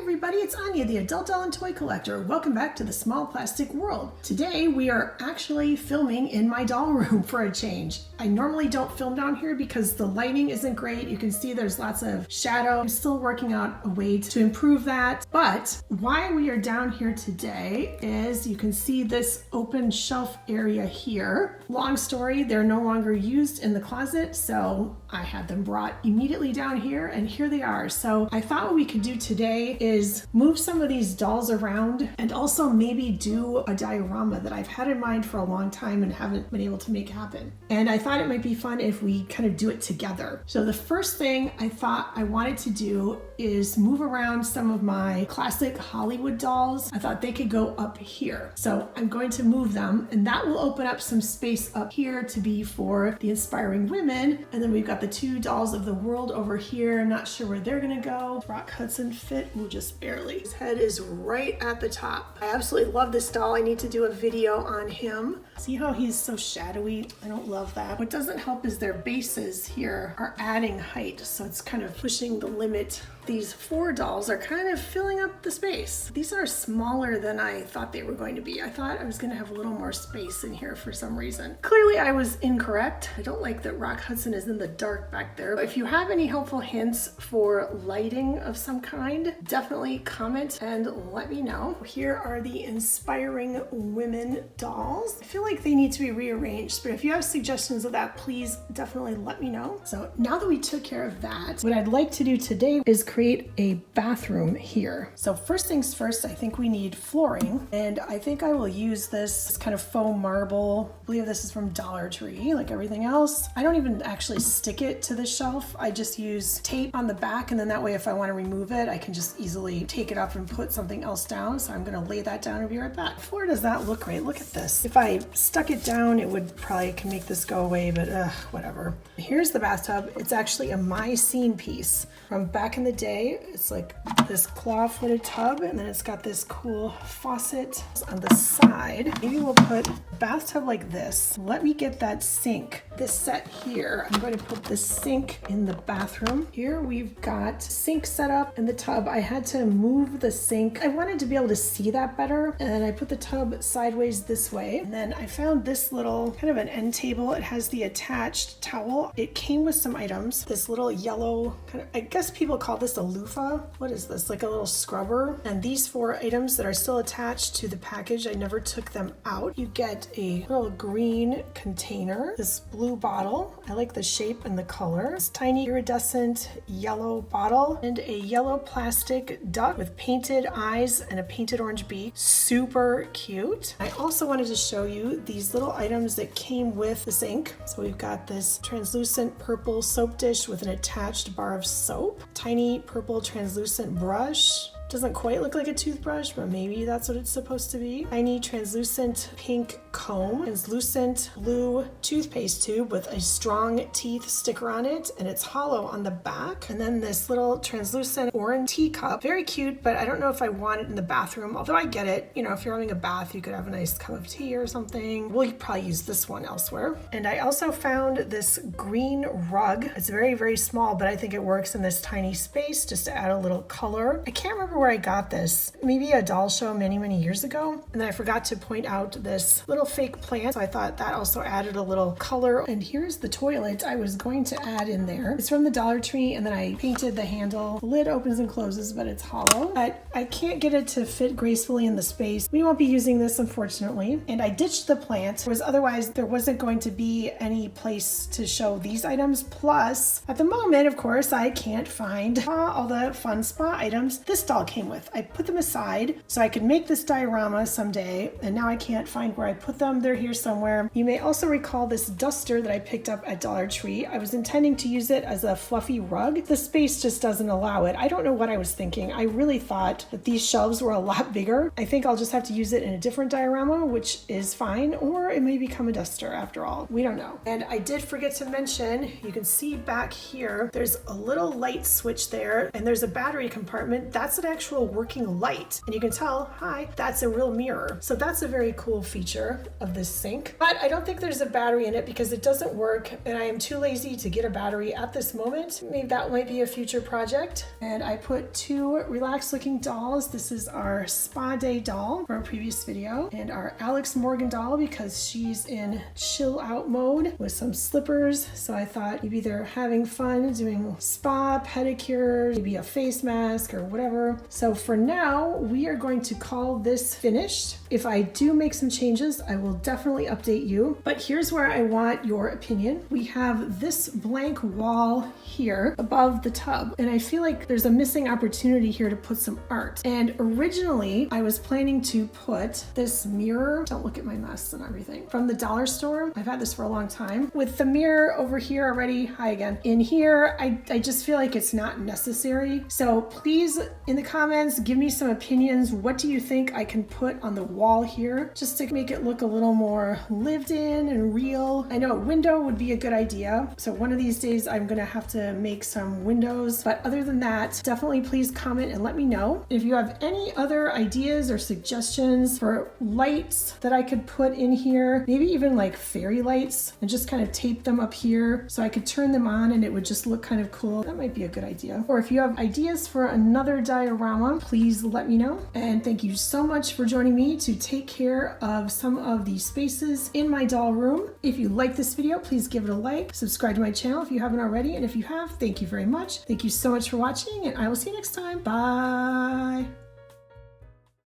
everybody, it's Anya, the adult doll and toy collector. Welcome back to the small plastic world. Today we are actually filming in my doll room for a change. I normally don't film down here because the lighting isn't great. You can see there's lots of shadow. I'm still working out a way to improve that. But why we are down here today is you can see this open shelf area here. Long story, they're no longer used in the closet, so I had them brought immediately down here, and here they are. So I thought what we could do today is move some of these dolls around and also maybe do a diorama that I've had in mind for a long time and haven't been able to make happen. And I thought it might be fun if we kind of do it together. So the first thing I thought I wanted to do is move around some of my classic Hollywood dolls. I thought they could go up here. So I'm going to move them, and that will open up some space up here to be for the inspiring women. And then we've got the two dolls of the world over here. I'm not sure where they're gonna go. Rock Hudson fit, just barely. His head is right at the top. I absolutely love this doll. I need to do a video on him. See how he's so shadowy? I don't love that. What doesn't help is their bases here are adding height, so it's kind of pushing the limit. These four dolls are kind of filling up the space. These are smaller than I thought they were going to be. I thought I was going to have a little more space in here for some reason. Clearly I was incorrect. I don't like that Rock Hudson is in the dark back there. If you have any helpful hints for lighting of some kind, definitely comment and let me know. Here are the inspiring women dolls. I feel like they need to be rearranged, but if you have suggestions of that, please definitely let me know. So now that we took care of that, what I'd like to do today is create a bathroom here. So first things first, I think we need flooring, and I think I will use this kind of faux marble. I believe this is from Dollar Tree, like everything else. I don't even actually stick it to the shelf. I just use tape on the back, and then that way if I want to remove it, I can just easily take it up and put something else down. So I'm gonna lay that down and be right back. The floor does not look great. Look at this. If I stuck it down, it would probably can make this go away, but whatever. Here's the bathtub. It's actually a My Scene piece from back in the day. It's like this claw-footed tub, and then it's got this cool faucet on the side. Maybe we'll put a bathtub like this. Let me get that sink. This set here, I'm going to put the sink in the bathroom. Here we've got sink set up in the tub. I had to move the sink. I wanted to be able to see that better, and I put the tub sideways this way. And then I found this little kind of an end table. It has the attached towel. It came with some items. This little yellow kind of, I guess people call this a loofah. What is this? Like a little scrubber. And these four items that are still attached to the package, I never took them out. You get a little green container, this blue bottle. I like the shape and the color. This tiny iridescent yellow bottle, and a yellow plastic duck with painted eyes and a painted orange beak. Super cute. I also wanted to show you these little items that came with the sink. So we've got this translucent purple soap dish with an attached bar of soap, tiny purple translucent brush. Doesn't quite look like a toothbrush, but maybe that's what it's supposed to be. Tiny translucent pink comb, translucent blue toothpaste tube with a strong teeth sticker on it, and it's hollow on the back. And then this little translucent orange teacup. Very cute, but I don't know if I want it in the bathroom, although I get it. You know, if you're having a bath, you could have a nice cup of tea or something. We'll probably use this one elsewhere. And I also found this green rug. It's very, very small, but I think it works in this tiny space just to add a little color. I can't remember where I got this. Maybe a doll show many, many years ago. And then I forgot to point out this little fake plant. So I thought that also added a little color. And here's the toilet I was going to add in there. It's from the Dollar Tree, and then I painted the handle. The lid opens and closes, but it's hollow. But I can't get it to fit gracefully in the space. We won't be using this, unfortunately. And I ditched the plant, because otherwise there wasn't going to be any place to show these items. Plus, at the moment, of course, I can't find all the fun spa items this doll came with. I put them aside so I could make this diorama someday, and now I can't find where I put them. They're here somewhere. You may also recall this duster that I picked up at Dollar Tree. I was intending to use it as a fluffy rug. The space just doesn't allow it. I don't know what I was thinking. I really thought that these shelves were a lot bigger. I think I'll just have to use it in a different diorama, which is fine, or it may become a duster after all. We don't know. And I did forget to mention, you can see back here, there's a little light switch there, and there's a battery compartment. That's what actually actual working light. And you can tell, hi, that's a real mirror. So that's a very cool feature of this sink. But I don't think there's a battery in it because it doesn't work and I am too lazy to get a battery at this moment. Maybe that might be a future project. And I put two relaxed looking dolls. This is our spa day doll from our previous video and our Alex Morgan doll because she's in chill out mode with some slippers. So I thought maybe they're having fun doing spa, pedicure, maybe a face mask or whatever. So for now, we are going to call this finished. If I do make some changes, I will definitely update you. But here's where I want your opinion. We have this blank wall here above the tub, and I feel like there's a missing opportunity here to put some art. And originally, I was planning to put this mirror, don't look at my mess and everything, from the dollar store. I've had this for a long time. With the mirror over here already, hi again. In here, I just feel like it's not necessary. So please, in the comments, give me some opinions. What do you think I can put on the wall here just to make it look a little more lived in and real? I know a window would be a good idea. So one of these days I'm gonna have to make some windows. But other than that, definitely please comment and let me know. If you have any other ideas or suggestions for lights that I could put in here, maybe even like fairy lights and just kind of tape them up here so I could turn them on and it would just look kind of cool. That might be a good idea. Or if you have ideas for another diorama, please let me know. And thank you so much for joining me to take care of some of the spaces in my doll room. If you like this video, please give it a like, subscribe to my channel if you haven't already, and if you have, thank you very much. Thank you so much for watching, and I will see you next time. Bye!